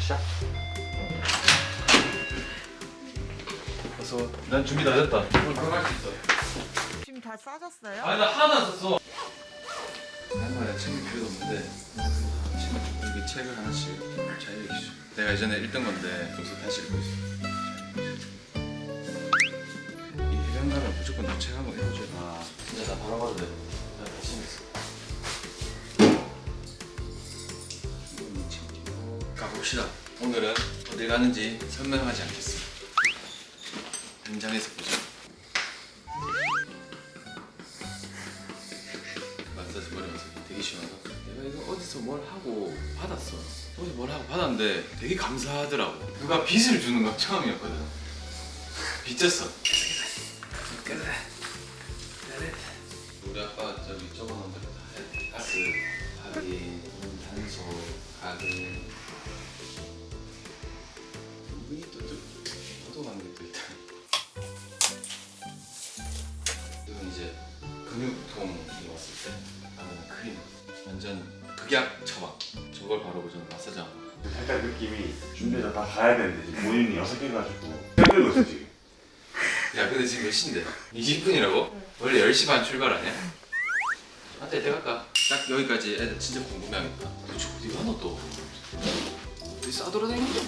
시작. 어서. 난 준비 다 됐다. 오늘 바로 갈 수 있어. 지금 다 싸졌어요? 아니 나 하나 안 썼어. 한 말에 책이 필요도 없는데 여기 책을 하나씩 잘 읽으시죠. 내가 예전에 읽던 건데 여기서 다시 읽고 있어. 이 해변 가면 무조건 너 책 한번 읽어줘야 돼. 아 진짜 나 바로 가도 돼. 나 다시 읽었어. 이건 챙기고 가봅시다. 오늘은 어딜 가는지 설명하지 않겠습니다. 현장에서 보자. 마사지 머리 마사지 되게 시원하다. 내가 이거 어디서 뭘 하고 받았어. 어디서 뭘 하고 받았는데 되게 감사하더라고. 누가 빚을 주는 건 처음이었거든. 빚졌어. 우리 아빠 저기 적어놓은 대로 다 해야 돼. 가스, 확인, 단소, 가글. 은근히 또 가는 게 또 있다. 이건 이제 근육통이 왔을 때 바르는 크림. 완전 극약 처방. 저걸 바르고 저는 마사지 하고. 살짝 느낌이 준비해서 다 가야 되는데 지금 본인이 6개 가지고 힘들고 있어 지금. 야 근데 지금 몇 시인데? 20분이라고? 원래 10시 반 출발 아니야? 한때 이때 갈까? 딱 여기까지 애들 진짜 궁금해하겠다. 도대체 어디 가노 또? 어디 싸돌아다니는 거?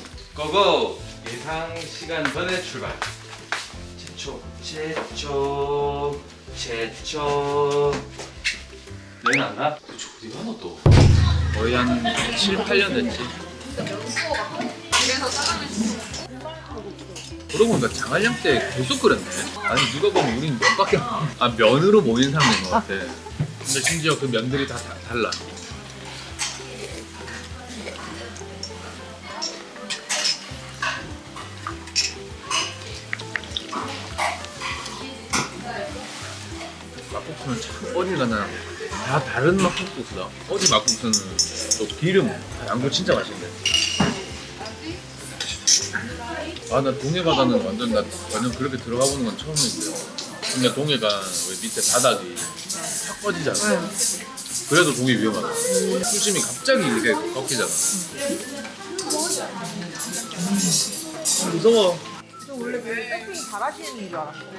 고고! 예상 시간 전에 출발. 제초 여행 안 가? 도대체 어디 가노 또? 거의 한 7, 8년 됐지. 그러고 보니까 장활량 때 계속 그랬네. 아니 누가 보면 우린 면밖에 면으로 모인 사람인 것 같아. 근데 심지어 그 면들이 다 달라. 막국수는 참 어딜 가나 다 다른 막국수다. 어디 막국수는 또 기름, 양도 진짜 맛있네. 아 나 동해 바다는 완전 그렇게 들어가 보는 건 처음인데. 근데 동해가 왜 밑에 바닥이 탁 꺼지잖아. 그래도 동해 위험하다. 수심이 갑자기 이렇게 꺾이잖아. 무서워. 저 원래 그 서핑 잘하시는 줄 알았어요.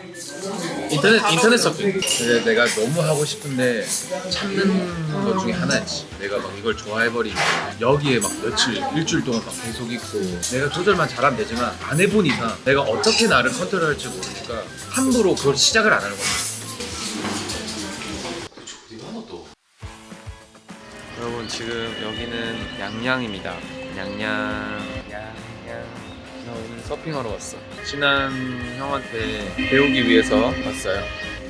인터넷 서핑. 근데 내가 너무 하고 싶은데 참는 것 중에 하나였지. 내가 막 이걸 좋아해버리면 여기에 막 며칠, 일주일 동안 막 계속 있고 내가 조절만 잘하면 되지만 안 해본 이상 내가 어떻게 나를 컨트롤할지 모르니까 함부로 그걸 시작을 안 하는 거야. 어디 가노 또? 여러분 지금 여기는 양양입니다. 양양. 나 오늘 서핑하러 왔어. 친한 형한테 배우기 위해서 왔어요.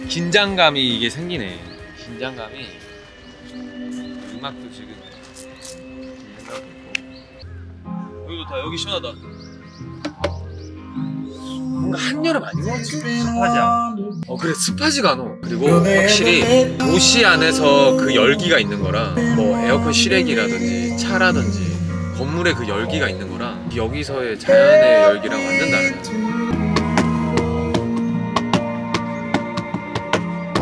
긴장감이 이게 생기네. 긴장감이. 음악도 지금 들리고 있고. 여기 좋다. 여기 시원하다. 뭔가 한여름 아닌 것 같지? 습하지야. 그래 습하지가 않아. 그리고 확실히 도시 안에서 그 열기가 있는 거라 뭐 에어컨 실외기라든지 차라든지 건물에 그 열기가 있는 거랑 여기서의 자연의 열기랑 완전 다르다.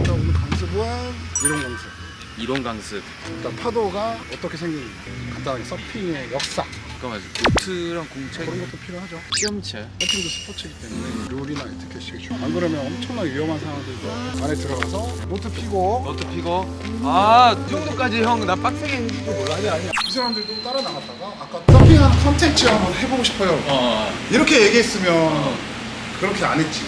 오늘 강습은 이론 강습. 이론 강습. 일단 파도가 어떻게 생기는지 간단하게 서핑의 역사 잠깐만, 보트랑 공책 그런 것도 필요하죠. 시험체. 서핑도 스포츠이기 때문에 룰이나 에티켓이 중요해요. 안 그러면 엄청나게 위험한 상황들도 안에 들어가서 노트 피고 너트 피고. 이 정도까지 형 나 빡세게 했는지 몰라. 아니 이 사람들도 따라 나갔다가 아까 서핑하는 컨텐츠 한번 해보고 싶어요. 이렇게 얘기했으면 그렇게 안 했지.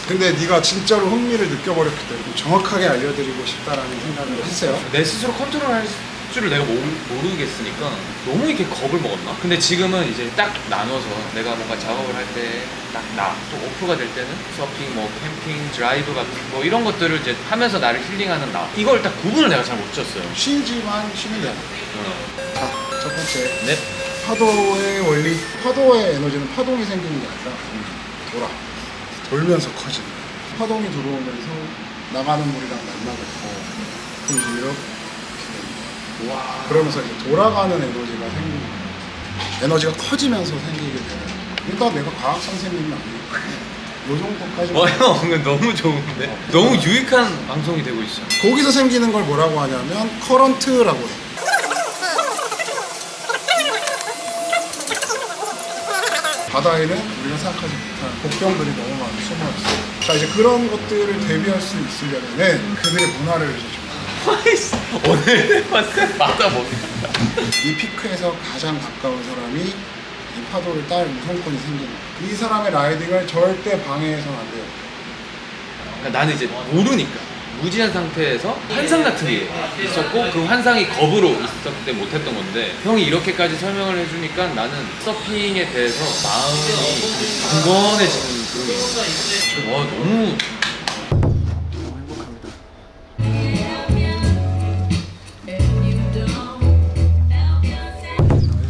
근데 네가 진짜로 흥미를 느껴버렸기 때문에 정확하게 알려드리고 싶다라는 생각을 했어요. 내 스스로 컨트롤할 줄을 내가 모르겠으니까 너무 이렇게 겁을 먹었나? 근데 지금은 이제 딱 나눠서 내가 뭔가 작업을 할 때 딱 또 오프가 될 때는 서핑, 뭐 캠핑, 드라이브 같은 뭐 이런 것들을 이제 하면서 나를 힐링하는 나. 이걸 딱 구분을 내가 잘 못 쳤어요. 쉬지만 쉬면 돼요. 자, 첫 번째. 네. 파도의 원리. 파도의 에너지는 파동이 생기는 게 아니라 돌면서 커지는 거예요. 파동이 들어오면서 나가는 물이랑 만나고 그럼 이제 이렇게 됩니다. 와. 그러면서 이제 돌아가는 에너지가 생기는 거예요. 에너지가 커지면서 생기게 되는. 일단 내가 과학 선생님은 아니니까 요 정도까지. 형 너무 좋은데? 너무 유익한 방송이 되고 있어. 거기서 생기는 걸 뭐라고 하냐면 커런트라고 해요. 바다에는 우리가 생각하지 못한 복병들이 너무 많이 숨어있어요. 자, 이제 그런 것들을 대비할 수 있으려면 그들의 문화를 이제 좀 아이씨, 오늘 봤을 바다 먹는다. 이 피크에서 가장 가까운 사람이 이 파도를 딸 우선권이 생기는 거예요. 이 사람의 라이딩을 절대 방해해서는 안 돼요. 그러니까 나는 이제 모르니까 무지한 상태에서 환상 같은 게 있었고 그 환상이 겁으로 있었기 때문에 못했던 건데 형이 이렇게까지 설명을 해주니까 나는 서핑에 대해서 마음이 굳건해지는 그런 게 있어. 와 너무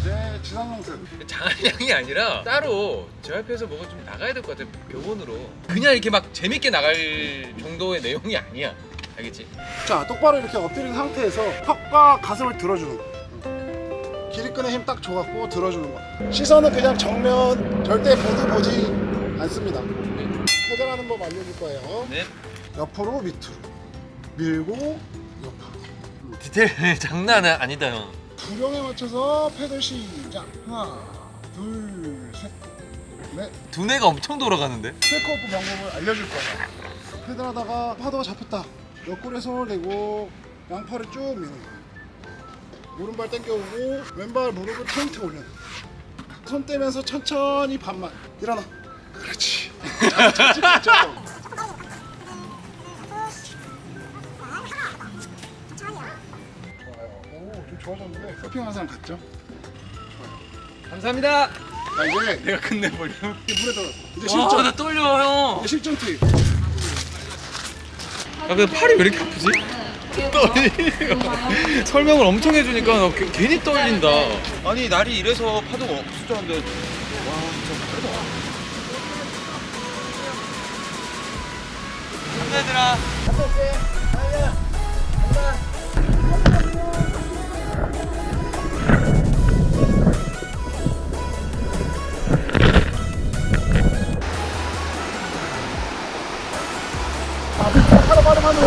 이제 지상강습. 장한량이 아니라 따로 JYP에서 뭐가 좀 나가야 될 것 같아. 교본으로 그냥 이렇게 막 재밌게 나갈 정도의 내용이 아니야. 알겠지? 자, 똑바로 이렇게 엎드린 상태에서 턱과 가슴을 들어주는 거. 기립근에 힘 딱 줘갖고 들어주는 거. 시선은 그냥 정면, 절대 보지 않습니다. 페달하는 법 알려줄 거예요. 네. 옆으로 밑으로 밀고 옆으로. 디테일 장난 아니다 형. 구령에 맞춰서 페달 시작. 하나, 둘, 셋, 넷. 두뇌가 엄청 돌아가는데? 테이크오프 방법을 알려줄 거예요. 페달하다가 파도가 잡혔다. 옆구리에 손을 대고 양팔을 쭉 미는 거예요. 오른발 당겨오고 왼발 무릎을 포인트 올려놓는 거예요. 손 떼면서 천천히 반만 일어나. 그렇지. 그렇죠. 좋아요. 오, 좀 좋아졌는데 서핑하는 사람 같죠? 감사합니다. 자, 이제 내가 끝내버려. 이제 물에 들어. 이제 와, 실전. 나 떨려 형. 이제 실전 투입. 아 근데 팔이 왜 이렇게 아프지? 떨리니까 설명을 엄청 해주니까 나 괜히 떨린다. 아니 날이 이래서 파도가 없을 줄 알았는데 와 진짜 빠르다. 감사합니다. 바로.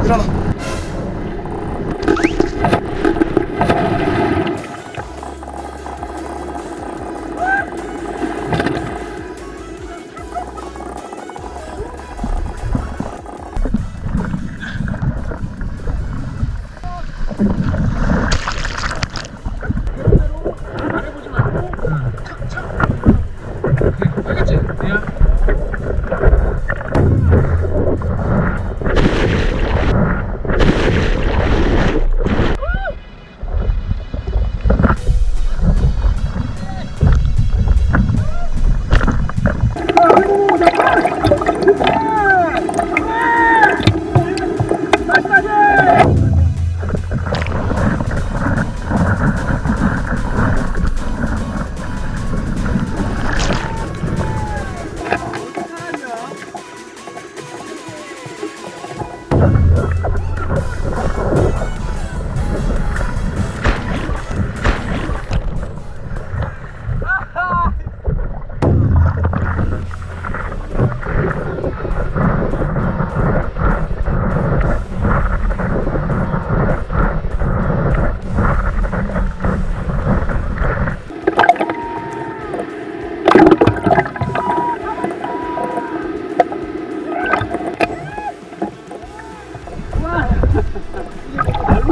일어나. 알겠지?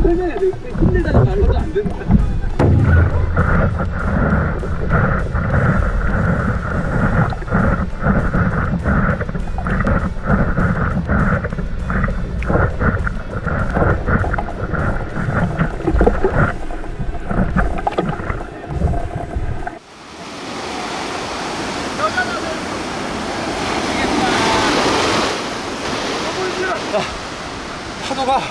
그냥 힘들다는 말로도 안 된다. 파도가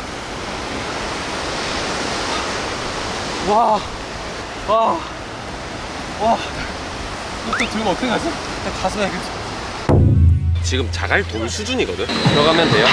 와 이것도 들고 어떻게 가지? 그냥 가서 해야겠어. 지금 자갈 돌 수준이거든. 들어가면 돼요.